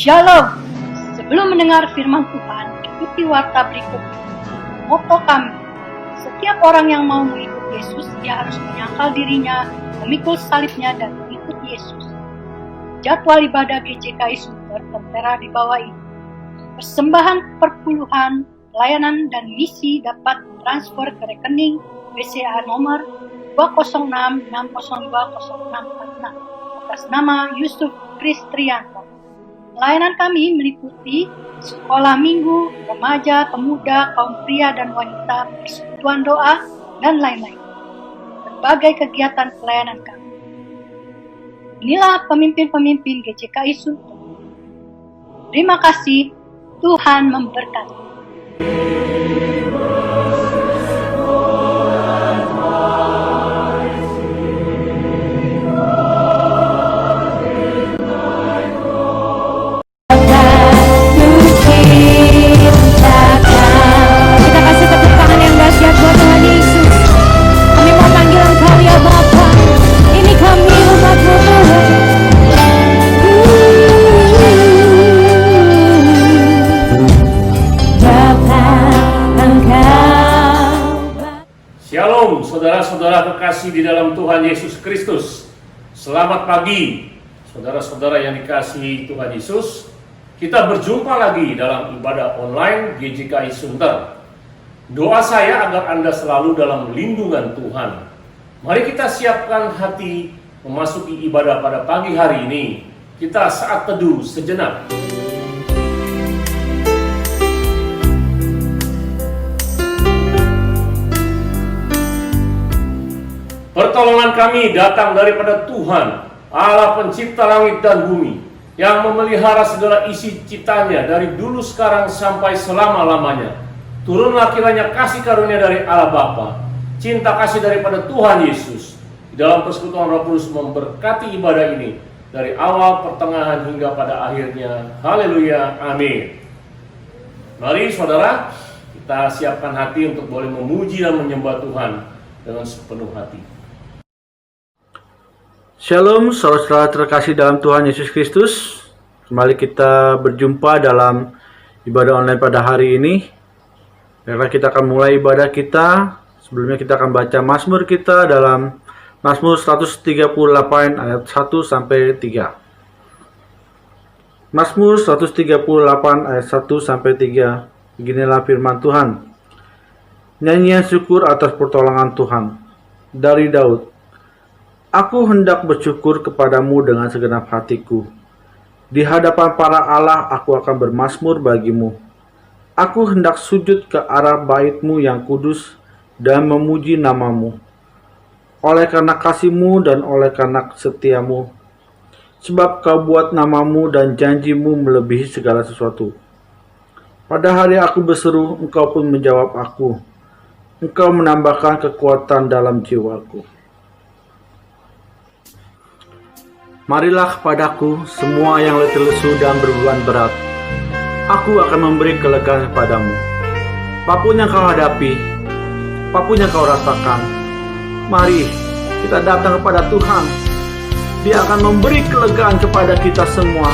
Shalom. Sebelum mendengar firman Tuhan, ikuti warta berikut. Moto kami, setiap orang yang mau mengikut Yesus, ia harus menyangkal dirinya, memikul salibnya, dan mengikut Yesus. Jadwal ibadah GCKI Sunter tertera di bawah ini. Persembahan perpuluhan, pelayanan, dan misi dapat transfer ke rekening BCA nomor 20660200646 atas nama Yusuf Kristrianto. Pelayanan kami meliputi sekolah minggu, remaja, pemuda, kaum pria dan wanita, persekutuan doa, dan lain-lain. Berbagai kegiatan pelayanan kami. Inilah pemimpin-pemimpin GCKI Sunter. Terima kasih, Tuhan memberkati. Shalom saudara-saudara kekasih di dalam Tuhan Yesus Kristus. Selamat pagi saudara-saudara yang dikasihi Tuhan Yesus. Kita berjumpa lagi dalam ibadah online GCKI Sunter. Doa saya agar Anda selalu dalam lindungan Tuhan. Mari kita siapkan hati memasuki ibadah pada pagi hari ini. Kita saat teduh sejenak. Pertolongan kami datang daripada Tuhan, Allah pencipta langit dan bumi, yang memelihara segala isi ciptanya dari dulu sekarang sampai selama-lamanya. Turunlah kiranya kasih karunia dari Allah Bapa, cinta kasih daripada Tuhan Yesus, di dalam persekutuan Roh Kudus memberkati ibadah ini, dari awal, pertengahan, hingga pada akhirnya. Haleluya, amin. Mari saudara, kita siapkan hati untuk boleh memuji dan menyembah Tuhan dengan sepenuh hati. Shalom saudara-saudara terkasih dalam Tuhan Yesus Kristus. Kembali kita berjumpa dalam ibadah online pada hari ini. Karena kita akan mulai ibadah kita, sebelumnya kita akan baca Mazmur kita dalam Mazmur 138 ayat 1 sampai 3. Mazmur 138 ayat 1 sampai 3. Beginilah firman Tuhan. Nyanyian syukur atas pertolongan Tuhan. Dari Daud. Aku hendak bersyukur kepadamu dengan segenap hatiku. Di hadapan para Allah aku akan bermazmur bagimu. Aku hendak sujud ke arah bait-Mu yang kudus dan memuji namamu. Oleh karena kasih-Mu dan oleh karena setiamu. Sebab Kau buat namamu dan janji-Mu melebihi segala sesuatu. Pada hari aku berseru, Engkau pun menjawab aku. Engkau menambahkan kekuatan dalam jiwaku. Marilah kepadaku semua yang letih lesu dan berbeban berat. Aku akan memberi kelegaan kepadamu. Apapun yang kau hadapi, apapun yang kau rasakan, mari kita datang kepada Tuhan. Dia akan memberi kelegaan kepada kita semua.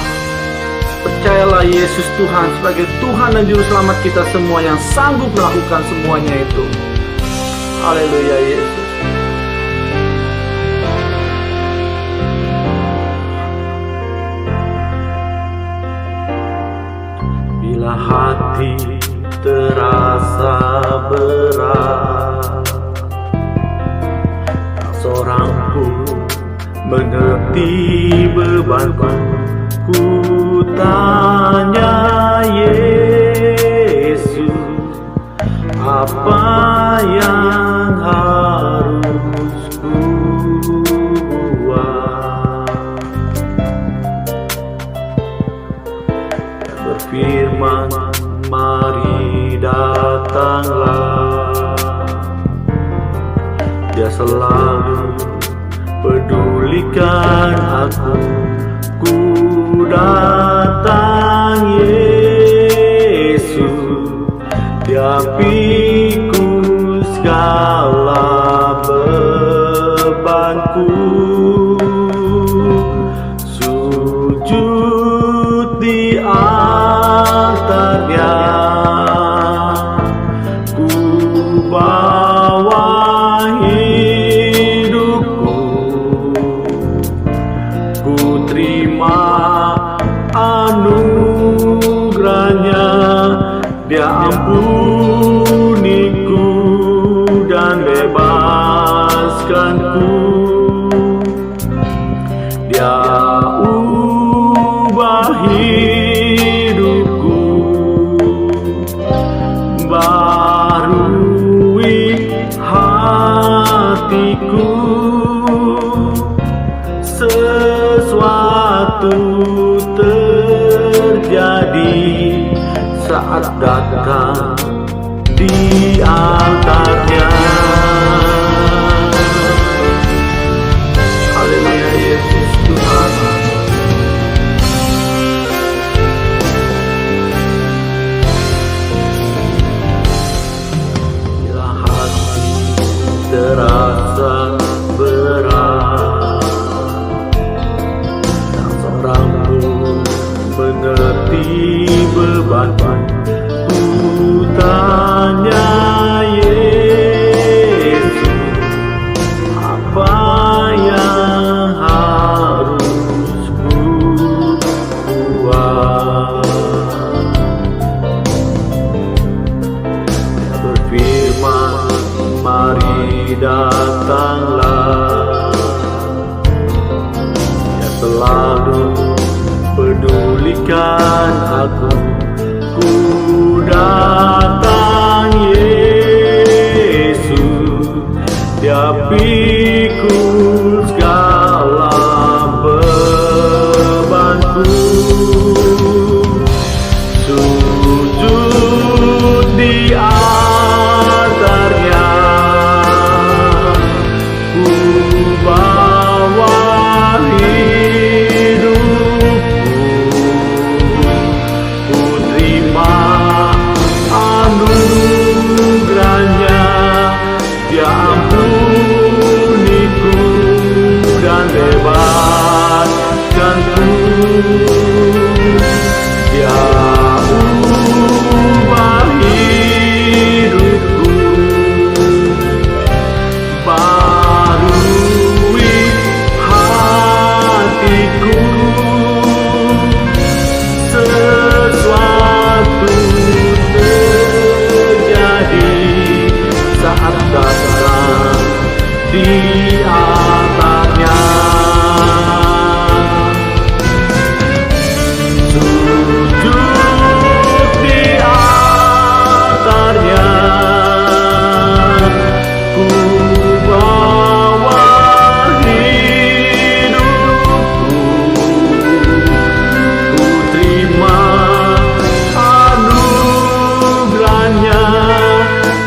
Percayalah Yesus Tuhan sebagai Tuhan dan Juru Selamat kita semua yang sanggup melakukan semuanya itu. Haleluya Yesus. Bila hati terasa berat, tak seorang pun mengerti bebanku. Ku tanya Yesus, apa yang harus ku buat? Dia berfirman, mari datanglah. Dia selalu pedulikan aku. Ku datang Yesus, Dia pikul segala bebanku. Sujud di Dia ampuniku dan bebaskanku. Dia ubah hidupku, barui hatiku. Sesuatu terjadi saat datang di altarnya. Haleluya, Yesus Tuhan. Bila hati terasa berat, tak seorang pun mengerti beban. Ku tanya Yesus, apa yang harus ku buat? Dia berfirman, mari datanglah. Dia selalu pedulikan aku. Ku datang Yesus, Dia pikul segala bebanku. Sujud di altarnya, ku bawa hidupku, ku terima anugerahnya. Dia ampuniku dan bebaskanku. Dia ubah hidupku, barui hatiku. Sesuatu terjadi saat datang di altarnya. Sujud di altarnya, ku bawa hidupku, ku terima anugerahnya.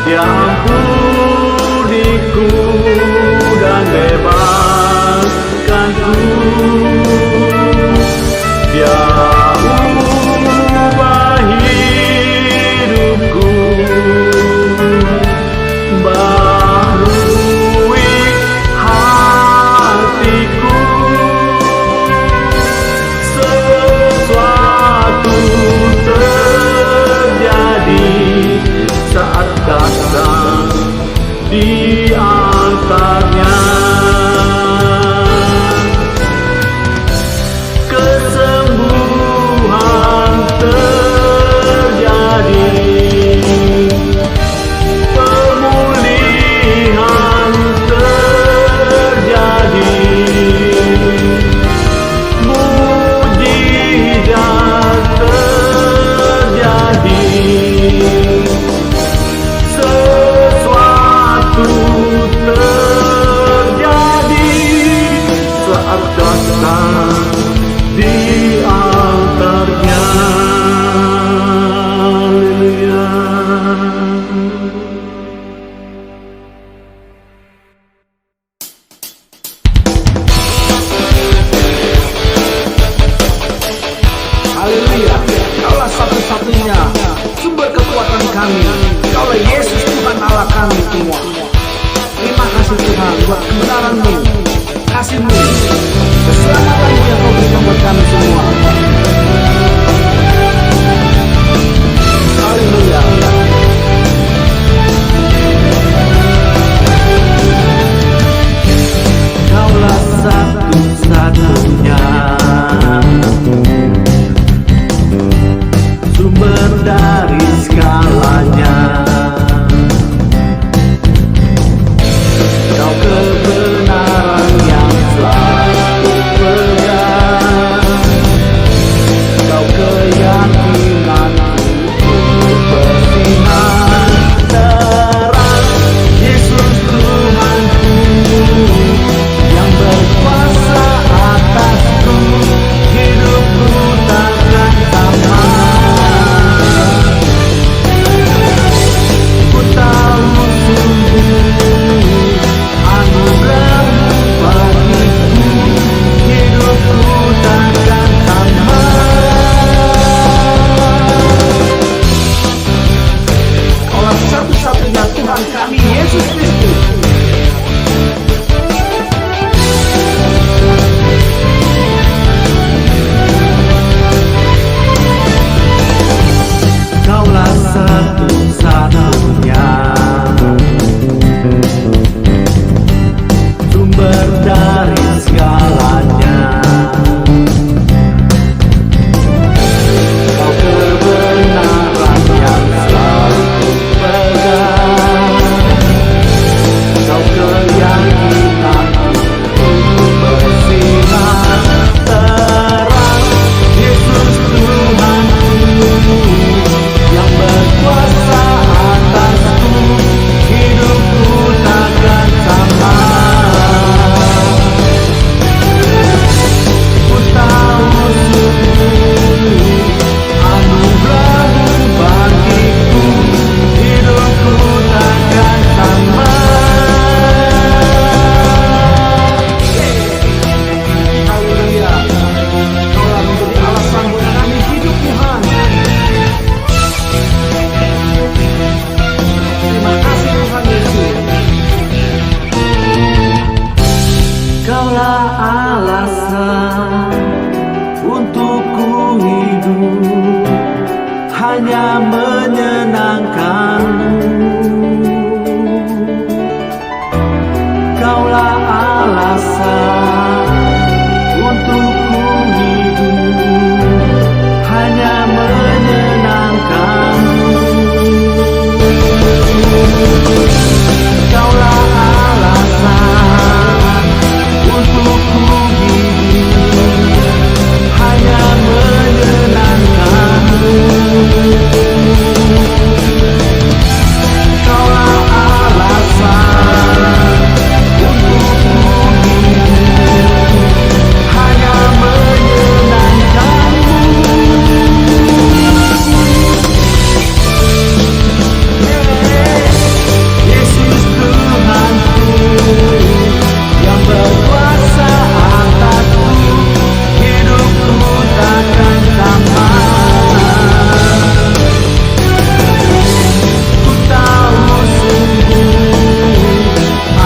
Dia ampuniku dan bebaskanku. Dia ubah hidupku, barui hatiku. Sesuatu terjadi saat datang di altarnya. Kesembuhan terjadi, pemulihan terjadi, mujizat terjadi. Sesuatu terjadi saat datang di altarnya. Haleluya. Haleluya, Kaulah satu-satunya sumber kekuatan kami. Kaulah Yesus Tuhan Allah kami semua. Terima kasih Tuhan buat kebenaran-Mu, kasih-Mu, keselamatan yang Kau berikan buat kami semua. Haleluya. Kaulah satu-satunya sumber dari segala alasan untuk ku hidup hanya menyenangkanmu. Kaulah alasan untuk ku hidup hanya menyenangkanmu. Kaulah alasan untuk ku hidup hanya menyenangkanmu. Kaulah alasan untuk ku hidup hanya menyenangkanmu. Yesus Tuhanku yang berkuasa atasku, hidupku takkan sama. Ku tahu sungguh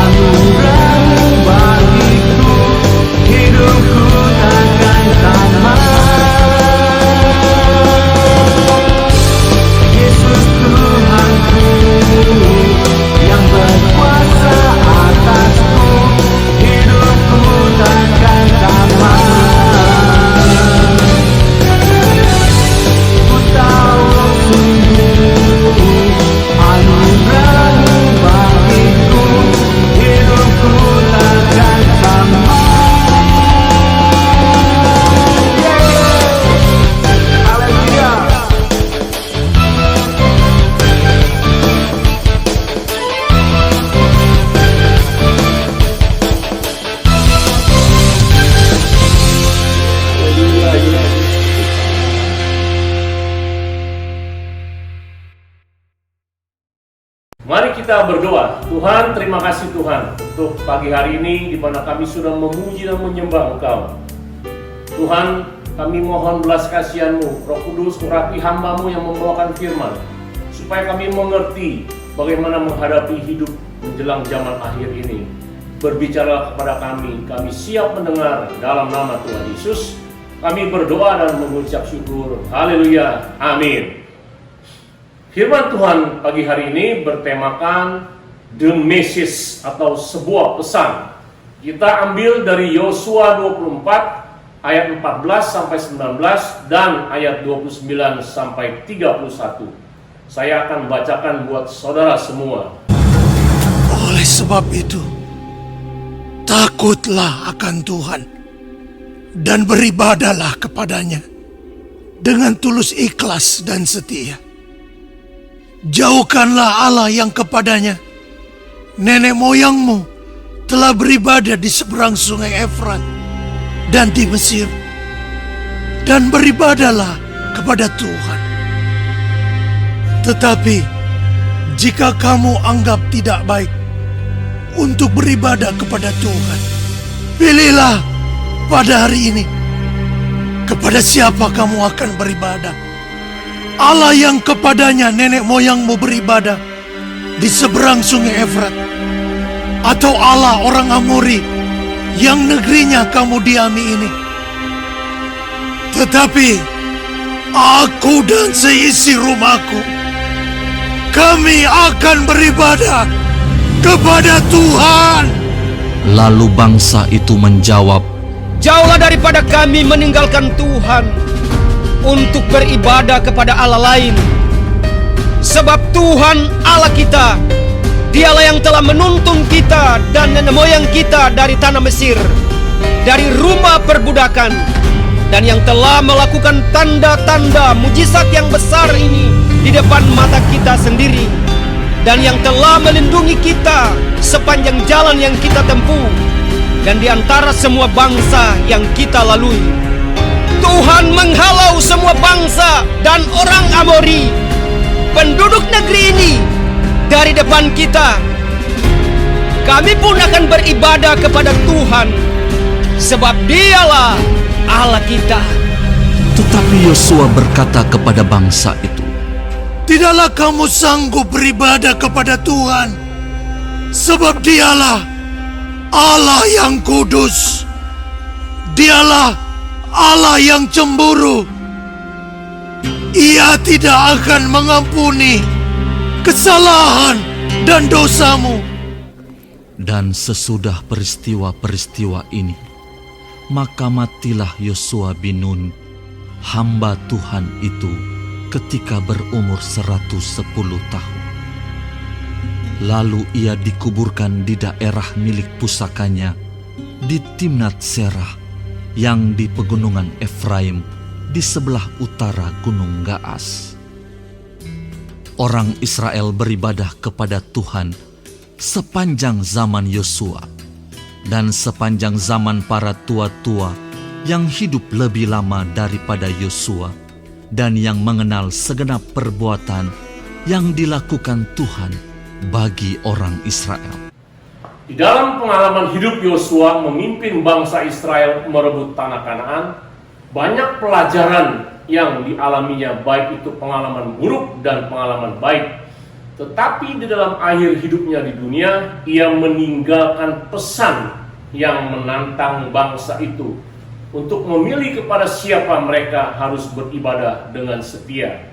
anugerah-Mu bagiku, hidupku takkan sama. Yesus Tuhanku yang berkuasa atasku, hidupku takkan sama. Ku tahu sungguh anugerah-Mu bagiku, hidupku takkan sama. Haleluya. Mari kita berdoa. Tuhan, terima kasih Tuhan untuk pagi hari ini di mana kami sudah memuji dan menyembah Engkau. Tuhan, kami mohon belas kasihan-Mu, Roh Kudus, urapi hamba-Mu yang membawakan firman, supaya kami mengerti bagaimana menghadapi hidup menjelang zaman akhir ini. Berbicara kepada kami siap mendengar dalam nama Tuhan Yesus. Kami berdoa dan mengucap syukur. Haleluya. Amin. Firman Tuhan pagi hari ini bertemakan The Message atau sebuah pesan. Kita ambil dari Yosua 24 ayat 14 sampai 19 dan ayat 29 sampai 31. Saya akan bacakan buat saudara semua. Oleh sebab itu, takutlah akan Tuhan dan beribadahlah kepadanya dengan tulus ikhlas dan setia. Jauhkanlah Allah yang kepadanya nenek moyangmu telah beribadah di seberang sungai Efrat dan di Mesir, dan beribadahlah kepada Tuhan. Tetapi jika kamu anggap tidak baik untuk beribadah kepada Tuhan, pilihlah pada hari ini kepada siapa kamu akan beribadah. Allah yang kepadanya nenek moyangmu beribadah di seberang sungai Efrat, atau Allah orang Amori yang negerinya kamu diami ini. Tetapi aku dan seisi rumahku, kami akan beribadah kepada Tuhan. Lalu bangsa itu menjawab, Jauhlah daripada kami meninggalkan Tuhan untuk beribadah kepada Allah lain. Sebab Tuhan Allah kita, Dialah yang telah menuntun kita dan nenek moyang kita dari tanah Mesir, dari rumah perbudakan, dan yang telah melakukan tanda-tanda mujizat yang besar ini di depan mata kita sendiri, dan yang telah melindungi kita sepanjang jalan yang kita tempuh, dan di antara semua bangsa yang kita lalui. Tuhan menghalau semua bangsa dan orang Amori, penduduk negeri ini, dari depan kita. Kami pun akan beribadah kepada Tuhan, sebab Dialah Allah kita. tetapi Yosua berkata kepada bangsa itu, Tidaklah kamu sanggup beribadah kepada Tuhan, sebab Dialah Allah yang kudus. Dialah Allah yang cemburu. Ia tidak akan mengampuni kesalahan dan dosamu. Dan sesudah peristiwa-peristiwa ini, maka matilah Yosua bin Nun, hamba Tuhan itu, ketika berumur 110 tahun. Lalu ia dikuburkan di daerah milik pusakanya, di Timnat Serah, yang di pegunungan Efraim, di sebelah utara Gunung Gaas. Orang Israel beribadah kepada Tuhan sepanjang zaman Yosua dan sepanjang zaman para tua-tua yang hidup lebih lama daripada Yosua dan yang mengenal segenap perbuatan yang dilakukan Tuhan bagi orang Israel. Di dalam pengalaman hidup Yosua memimpin bangsa Israel merebut tanah Kanaan, banyak pelajaran yang dialaminya, baik itu pengalaman buruk dan pengalaman baik. Tetapi di dalam akhir hidupnya di dunia, ia meninggalkan pesan yang menantang bangsa itu untuk memilih kepada siapa mereka harus beribadah dengan setia.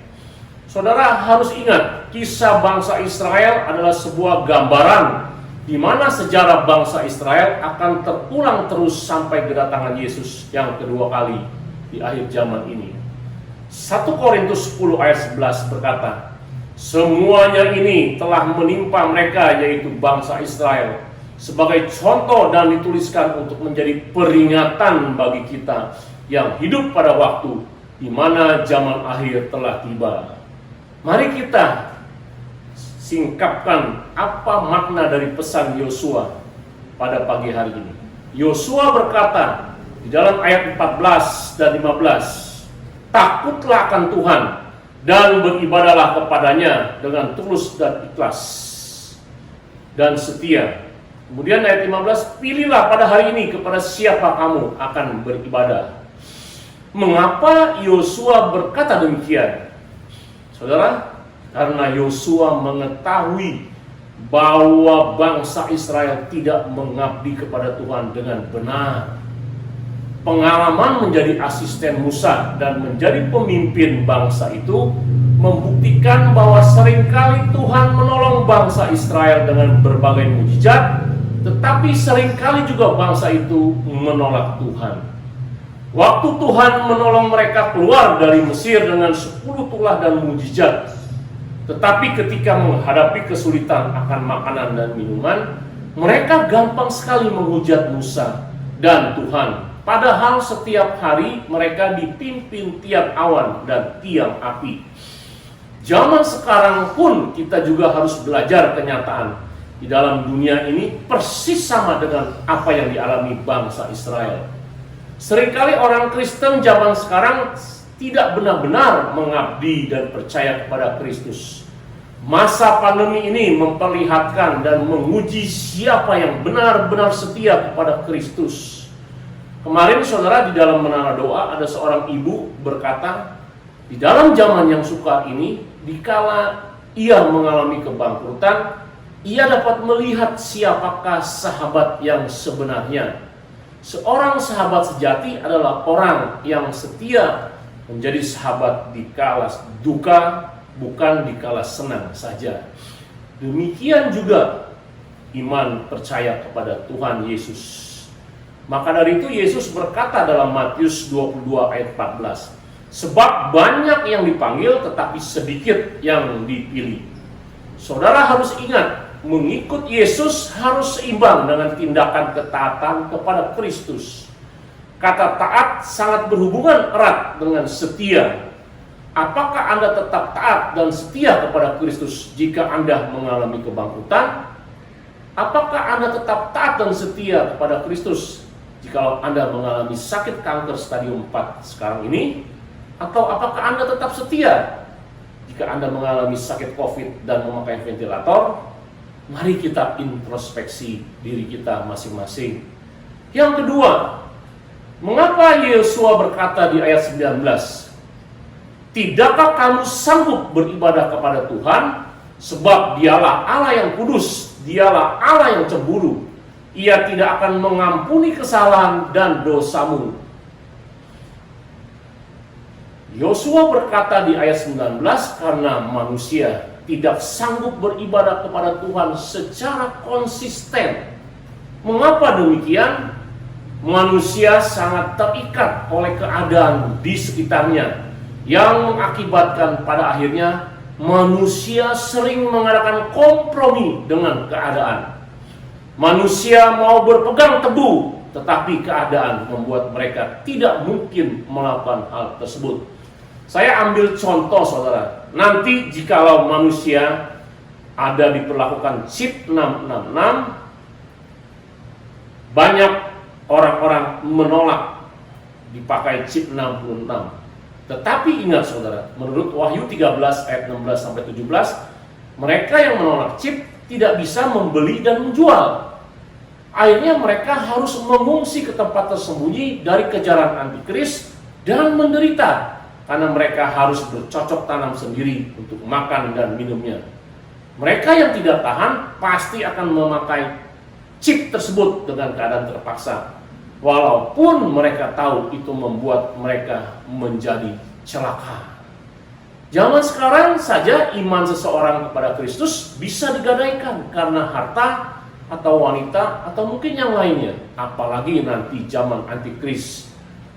Saudara harus ingat, kisah bangsa Israel adalah sebuah gambaran di mana sejarah bangsa Israel akan terulang terus sampai kedatangan Yesus yang kedua kali di akhir zaman ini. 1 Korintus 10 ayat 11 berkata, semuanya ini telah menimpa mereka, yaitu bangsa Israel, sebagai contoh dan dituliskan untuk menjadi peringatan bagi kita yang hidup pada waktu di mana zaman akhir telah tiba. Mari kita singkapkan apa makna dari pesan Yosua pada pagi hari ini. Yosua berkata di dalam ayat 14 dan 15, takutlah akan Tuhan dan beribadahlah kepadanya dengan tulus dan ikhlas dan setia. Kemudian ayat 15, pilihlah pada hari ini kepada siapa kamu akan beribadah. Mengapa Yosua berkata demikian? Saudara, karena Yosua mengetahui bahwa bangsa Israel tidak mengabdi kepada Tuhan dengan benar. Pengalaman menjadi asisten Musa dan menjadi pemimpin bangsa itu membuktikan bahwa seringkali Tuhan menolong bangsa Israel dengan berbagai mujizat, tetapi seringkali juga bangsa itu menolak Tuhan. Waktu Tuhan menolong mereka keluar dari Mesir dengan 10 tulah dan mujizat, tetapi ketika menghadapi kesulitan akan makanan dan minuman, mereka gampang sekali menghujat Musa dan Tuhan. Padahal setiap hari mereka dipimpin tiang awan dan tiang api. Zaman sekarang pun kita juga harus belajar kenyataan. Di dalam dunia ini persis sama dengan apa yang dialami bangsa Israel. Seringkali orang Kristen zaman sekarang tidak benar-benar mengabdi dan percaya kepada Kristus. Masa pandemi ini memperlihatkan dan menguji siapa yang benar-benar setia kepada Kristus. Kemarin saudara, di dalam menara doa ada seorang ibu berkata, di dalam zaman yang sukar ini, dikala ia mengalami kebangkrutan, ia dapat melihat siapakah sahabat yang sebenarnya. Seorang sahabat sejati adalah orang yang setia menjadi sahabat di kala duka, bukan di kala senang saja. Demikian juga iman percaya kepada Tuhan Yesus. Maka dari itu Yesus berkata dalam Matius 22 ayat 14, sebab banyak yang dipanggil tetapi sedikit yang dipilih. Saudara harus ingat, mengikut Yesus harus seimbang dengan tindakan ketaatan kepada Kristus. Kata taat sangat berhubungan erat dengan setia. Apakah Anda tetap taat dan setia kepada Kristus jika Anda mengalami kebangkrutan? Apakah Anda tetap taat dan setia kepada Kristus jika Anda mengalami sakit kanker stadium 4 sekarang ini? Atau apakah Anda tetap setia jika Anda mengalami sakit COVID dan memakai ventilator? Mari kita introspeksi diri kita masing-masing. Yang kedua, mengapa Yosua berkata di ayat 19, tidakkah kamu sanggup beribadah kepada Tuhan? Sebab dialah Allah yang kudus, dialah Allah yang cemburu. Ia tidak akan mengampuni kesalahan dan dosamu. Yosua berkata di ayat 19, karena manusia tidak sanggup beribadah kepada Tuhan secara konsisten. Mengapa demikian? Manusia sangat terikat oleh keadaan di sekitarnya, yang mengakibatkan pada akhirnya manusia sering mengadakan kompromi dengan keadaan. Manusia mau berpegang teguh, tetapi keadaan membuat mereka tidak mungkin melakukan hal tersebut. Saya ambil contoh, saudara. Nanti jikalau manusia ada diperlakukan chip 666, banyak orang-orang menolak dipakai chip 66. Tetapi ingat saudara, menurut Wahyu 13 ayat 16-17, mereka yang menolak chip tidak bisa membeli dan menjual. Akhirnya mereka harus mengungsi ke tempat tersembunyi dari kejaran antikris dan menderita, karena mereka harus bercocok tanam sendiri untuk makan dan minumnya. Mereka yang tidak tahan pasti akan memakai chip tersebut dengan keadaan terpaksa, walaupun mereka tahu itu membuat mereka menjadi celaka. Zaman sekarang saja iman seseorang kepada Kristus bisa digadaikan karena harta atau wanita atau mungkin yang lainnya. Apalagi nanti zaman antikris.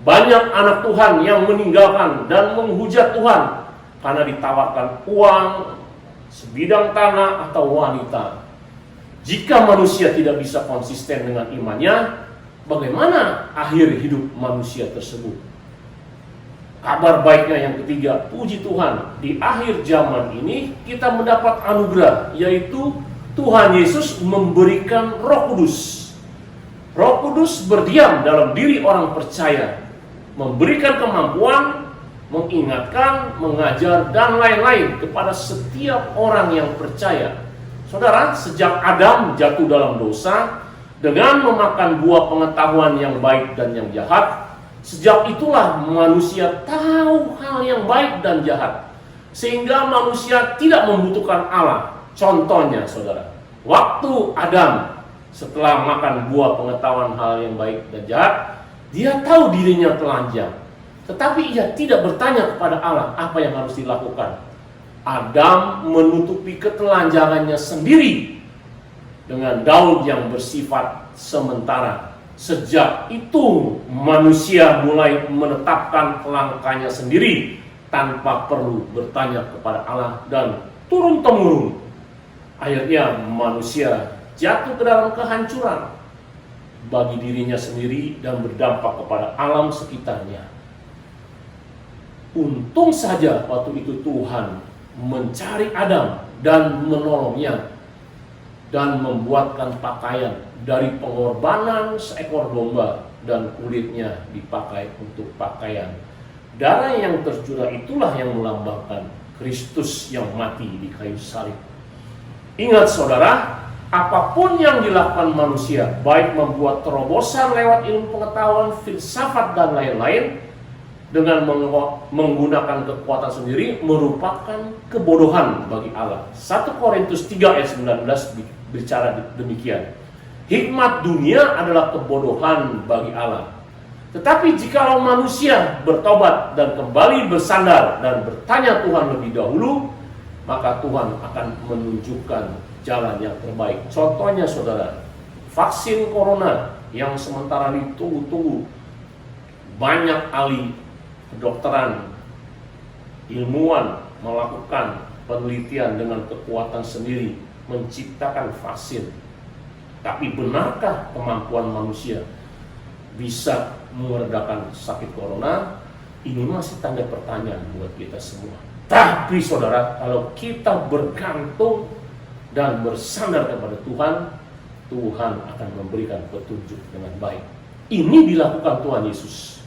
Banyak anak Tuhan yang meninggalkan dan menghujat Tuhan karena ditawarkan uang, sebidang tanah atau wanita. Jika manusia tidak bisa konsisten dengan imannya, bagaimana akhir hidup manusia tersebut? Kabar baiknya yang ketiga, puji Tuhan, di akhir zaman ini kita mendapat anugerah, yaitu Tuhan Yesus memberikan Roh Kudus. Roh Kudus berdiam dalam diri orang percaya, memberikan kemampuan, mengingatkan, mengajar, dan lain-lain kepada setiap orang yang percaya. Saudara, sejak Adam jatuh dalam dosa dengan memakan buah pengetahuan yang baik dan yang jahat, sejak itulah manusia tahu hal yang baik dan jahat, sehingga manusia tidak membutuhkan Allah. Contohnya saudara, waktu Adam setelah makan buah pengetahuan hal yang baik dan jahat, dia tahu dirinya telanjang, tetapi ia tidak bertanya kepada Allah apa yang harus dilakukan. Adam menutupi ketelanjangannya sendiri dengan daun yang bersifat sementara. Sejak itu manusia mulai menetapkan langkahnya sendiri tanpa perlu bertanya kepada Allah dan turun-temurun. Akhirnya manusia jatuh ke dalam kehancuran bagi dirinya sendiri dan berdampak kepada alam sekitarnya. Untung saja waktu itu Tuhan mencari Adam dan menolongnya dan membuatkan pakaian dari pengorbanan seekor domba dan kulitnya dipakai untuk pakaian. Darah yang tercurah itulah yang melambangkan Kristus yang mati di kayu salib. Ingat saudara, apapun yang dilakukan manusia, baik membuat terobosan lewat ilmu pengetahuan, filsafat dan lain-lain, dengan menggunakan kekuatan sendiri merupakan kebodohan bagi Allah. 1 Korintus 3 ayat 19 bicara demikian. Hikmat dunia adalah kebodohan bagi Allah. Tetapi jikalau manusia bertobat dan kembali bersandar dan bertanya Tuhan lebih dahulu, maka Tuhan akan menunjukkan jalan yang terbaik. Contohnya saudara, vaksin corona yang sementara ditunggu-tunggu, banyak ahli kedokteran, ilmuwan melakukan penelitian dengan kekuatan sendiri menciptakan vaksin. Tapi benarkah kemampuan manusia bisa meredakan sakit corona? Ini masih tanda pertanyaan buat kita semua. Tapi saudara, kalau kita bergantung dan bersandar kepada Tuhan, Tuhan akan memberikan petunjuk dengan baik. Ini dilakukan Tuhan Yesus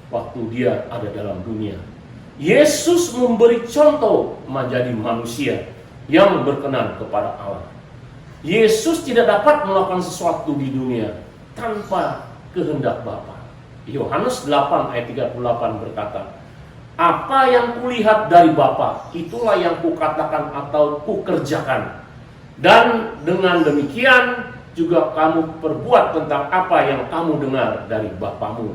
waktu dia ada dalam dunia. Yesus memberi contoh menjadi manusia yang berkenan kepada Allah. Yesus tidak dapat melakukan sesuatu di dunia tanpa kehendak Bapa. Yohanes 8 ayat 38 berkata, "Apa yang kulihat dari Bapa, itulah yang kukatakan atau kukerjakan. Dan dengan demikian juga kamu perbuat tentang apa yang kamu dengar dari Bapamu.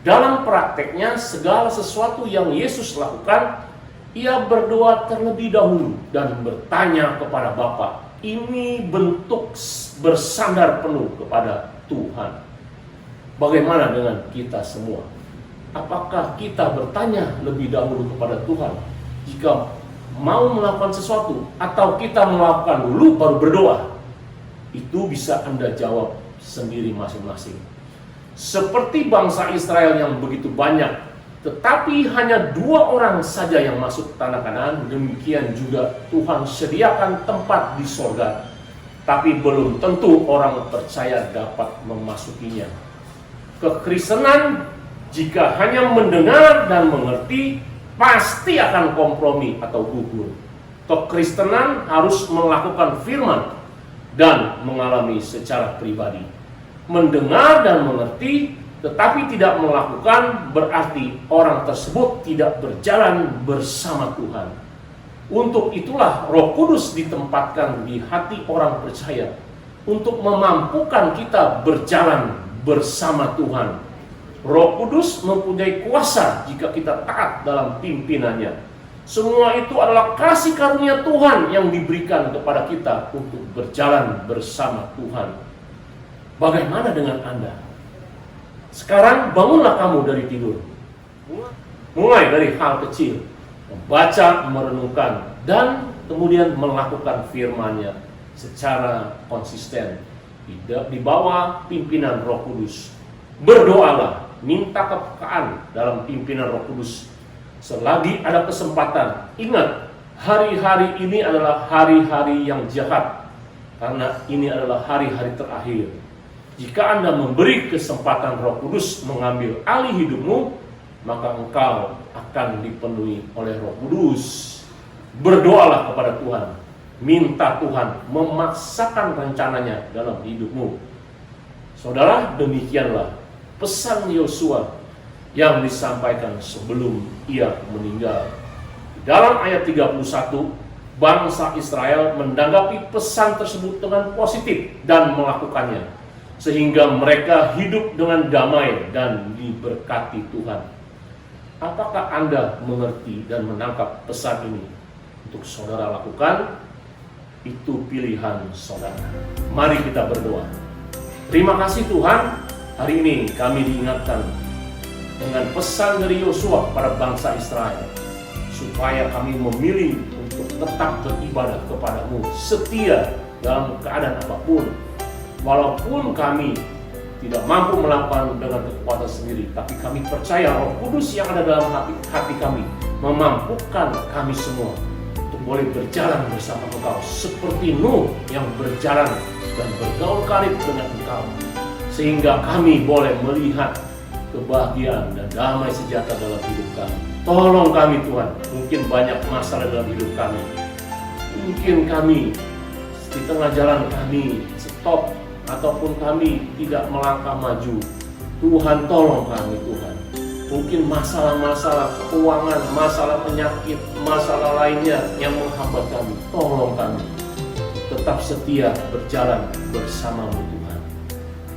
Dalam prakteknya, segala sesuatu yang Yesus lakukan, ia berdoa terlebih dahulu dan bertanya kepada Bapa. Ini bentuk bersandar penuh kepada Tuhan. Bagaimana dengan kita semua? Apakah kita bertanya lebih dahulu kepada Tuhan jika mau melakukan sesuatu, atau kita melakukan dulu baru berdoa? Itu bisa Anda jawab sendiri masing-masing. Seperti bangsa Israel yang begitu banyak, tetapi hanya 2 orang saja yang masuk ke tanah Kanaan, demikian juga Tuhan sediakan tempat di sorga, tapi belum tentu orang percaya dapat memasukinya. Kekristenan jika hanya mendengar dan mengerti, pasti akan kompromi atau gugur. Kekristenan harus melakukan firman dan mengalami secara pribadi. Mendengar dan mengerti tetapi tidak melakukan berarti orang tersebut tidak berjalan bersama Tuhan. Untuk itulah Roh Kudus ditempatkan di hati orang percaya untuk memampukan kita berjalan bersama Tuhan. Roh Kudus mempunyai kuasa jika kita taat dalam pimpinannya. Semua itu adalah kasih karunia Tuhan yang diberikan kepada kita untuk berjalan bersama Tuhan. Bagaimana dengan Anda? Sekarang bangunlah kamu dari tidur. Mulai dari hal kecil, membaca, merenungkan, dan kemudian melakukan firman-Nya secara konsisten di bawah pimpinan Roh Kudus. Berdoalah, minta kepekaan dalam pimpinan Roh Kudus selagi ada kesempatan. Ingat, hari-hari ini adalah hari-hari yang jahat, karena ini adalah hari-hari terakhir. Jika Anda memberi kesempatan Roh Kudus mengambil alih hidupmu, maka engkau akan dipenuhi oleh Roh Kudus. Berdoalah kepada Tuhan, minta Tuhan memaksakan rencananya dalam hidupmu. Saudara, demikianlah pesan Yosua yang disampaikan sebelum ia meninggal. Dalam ayat 31, bangsa Israel menanggapi pesan tersebut dengan positif dan melakukannya, sehingga mereka hidup dengan damai dan diberkati Tuhan. Apakah Anda mengerti dan menangkap pesan ini? Untuk saudara lakukan, itu pilihan saudara. Mari kita berdoa. Terima kasih Tuhan, hari ini kami diingatkan dengan pesan dari Yosua pada bangsa Israel, supaya kami memilih untuk tetap beribadah kepadamu, setia dalam keadaan apapun. Walaupun kami tidak mampu melakukan dengan kekuatan sendiri, tapi kami percaya Roh Kudus yang ada dalam hati kami memampukan kami semua untuk boleh berjalan bersama Engkau, seperti Nuh yang berjalan dan bergaul karib dengan Engkau, sehingga kami boleh melihat kebahagiaan dan damai sejahtera dalam hidup kami. Tolong kami Tuhan, mungkin banyak masalah dalam hidup kami, mungkin kami di tengah jalan kami stop, ataupun kami tidak melangkah maju. Tuhan, tolong kami Tuhan. Mungkin masalah-masalah keuangan, masalah penyakit, masalah lainnya yang menghambat kami. Tolong kami tetap setia berjalan bersamamu Tuhan.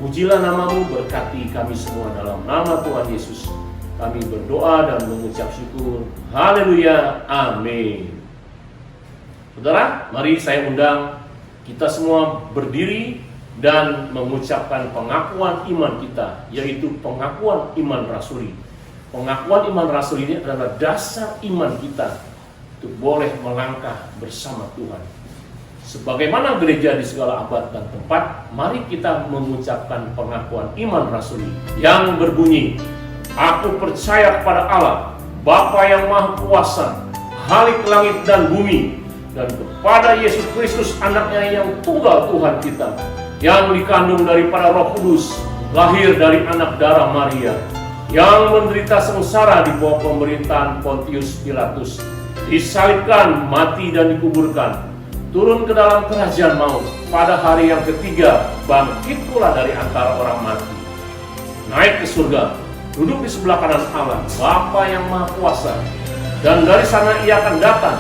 Pujilah namamu, berkati kami semua dalam nama Tuhan Yesus. Kami berdoa dan mengucap syukur. Haleluya, amin. Saudara, mari saya undang kita semua berdiri dan mengucapkan pengakuan iman kita, yaitu pengakuan iman rasuli. Pengakuan iman rasuli ini adalah dasar iman kita untuk boleh melangkah bersama Tuhan. Sebagaimana gereja di segala abad dan tempat, mari kita mengucapkan pengakuan iman rasuli yang berbunyi, aku percaya kepada Allah, Bapa yang Maha Kuasa, Khalik langit dan bumi, dan kepada Yesus Kristus anaknya yang tunggal Tuhan kita, yang dikandung daripada Roh Kudus, lahir dari anak darah Maria, yang menderita sengsara di bawah pemerintahan Pontius Pilatus, disalibkan, mati dan dikuburkan, turun ke dalam kerajaan maut, pada hari yang ketiga bangkit pula dari antara orang mati, naik ke surga, duduk di sebelah kanan Allah, Bapa yang Maha Kuasa, dan dari sana ia akan datang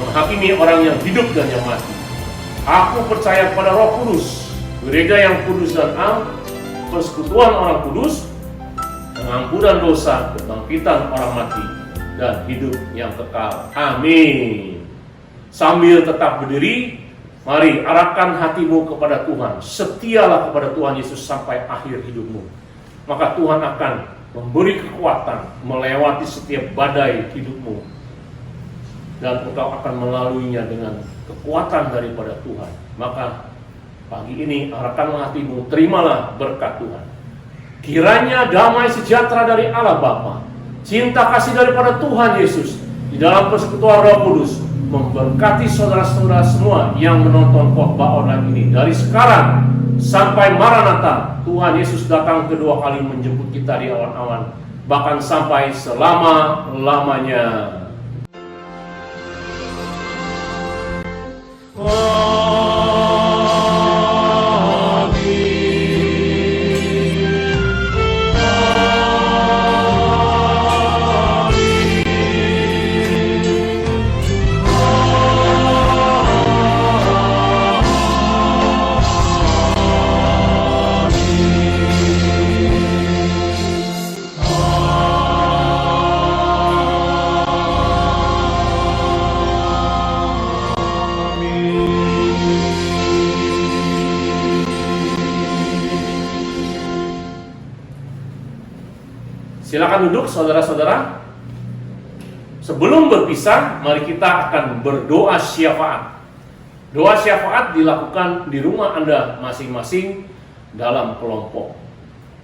menghakimi orang yang hidup dan yang mati. Aku percaya pada Roh Kudus, gereja yang kudus dan am, persekutuan orang kudus, pengampunan dosa, kebangkitan orang mati, dan hidup yang kekal. Amin. Sambil tetap berdiri, mari arahkan hatimu kepada Tuhan. Setialah kepada Tuhan Yesus sampai akhir hidupmu. Maka Tuhan akan memberi kekuatan melewati setiap badai hidupmu. Dan engkau akan melaluinya dengan kekuatan daripada Tuhan. Maka pagi ini arahkanlah hatimu, terimalah berkat Tuhan. Kiranya damai sejahtera dari Allah Bapa, cinta kasih daripada Tuhan Yesus di dalam persekutuan Roh Kudus memberkati saudara-saudara semua yang menonton khotbah online ini dari sekarang sampai Maranatha. Tuhan Yesus datang kedua kali menjemput kita di awan-awan, bahkan sampai selama-lamanya. Silakan duduk saudara-saudara. Sebelum berpisah, mari kita akan berdoa syafaat. Doa syafaat dilakukan di rumah Anda masing-masing dalam kelompok.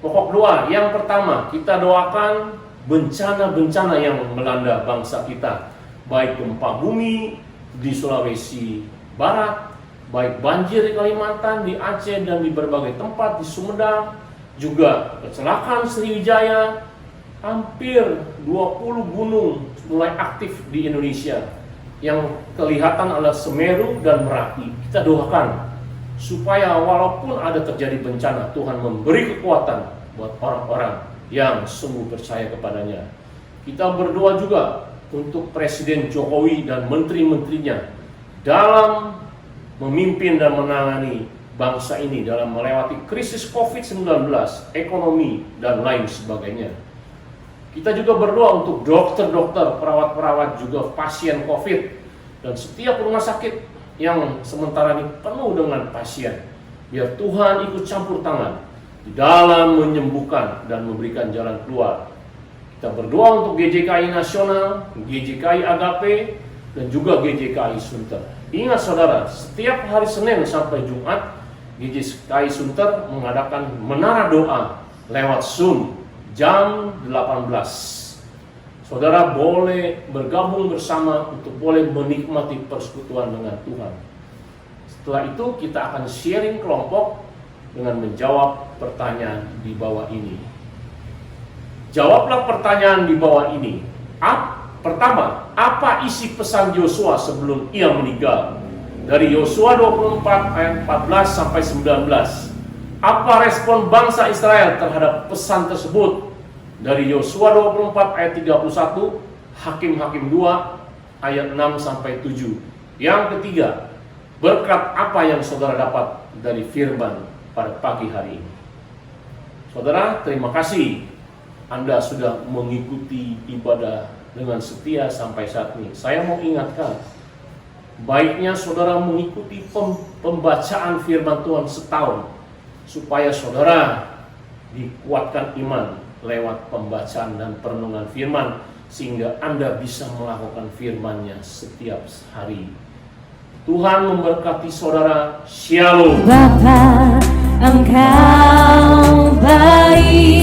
Pokok doa yang pertama, kita doakan bencana-bencana yang melanda bangsa kita, baik gempa bumi di Sulawesi Barat, baik banjir di Kalimantan, di Aceh, dan di berbagai tempat di Sumedang, juga kecelakaan Sriwijaya. Hampir 20 gunung mulai aktif di Indonesia. Yang kelihatan adalah Semeru dan Merapi. Kita doakan supaya walaupun ada terjadi bencana, Tuhan memberi kekuatan buat orang-orang yang sungguh percaya kepadanya. Kita berdoa juga untuk Presiden Jokowi dan menteri-menterinya dalam memimpin dan menangani bangsa ini dalam melewati krisis COVID-19, ekonomi, dan lain sebagainya. Kita juga berdoa untuk dokter-dokter, perawat-perawat, juga pasien COVID, dan setiap rumah sakit yang sementara ini penuh dengan pasien. Biar Tuhan ikut campur tangan di dalam menyembuhkan dan memberikan jalan keluar. Kita berdoa untuk GJKI Nasional, GJKI Agape, dan juga GJKI Sunter. Ingat saudara, setiap hari Senin sampai Jumat, GJKI Sunter mengadakan menara doa lewat Zoom jam 18. Saudara boleh bergabung bersama untuk boleh menikmati persekutuan dengan Tuhan. Setelah itu kita akan sharing kelompok dengan menjawab pertanyaan di bawah ini. Jawablah pertanyaan di bawah ini. Pertama, apa isi pesan Yosua sebelum ia meninggal? Dari Yosua 24 ayat 14 sampai 19. Apa respon bangsa Israel terhadap pesan tersebut? Dari Yosua 24 ayat 31, Hakim-Hakim 2 ayat 6 sampai 7. Yang ketiga, berkat apa yang saudara dapat dari firman pada pagi hari ini? Saudara, terima kasih Anda sudah mengikuti ibadah dengan setia sampai saat ini. Saya mau ingatkan, baiknya saudara mengikuti pembacaan firman Tuhan setahun, supaya saudara dikuatkan iman lewat pembacaan dan perenungan firman, sehingga Anda bisa melakukan firman-Nya setiap hari. Tuhan memberkati saudara. Shalom. Bapa, Engkau baik.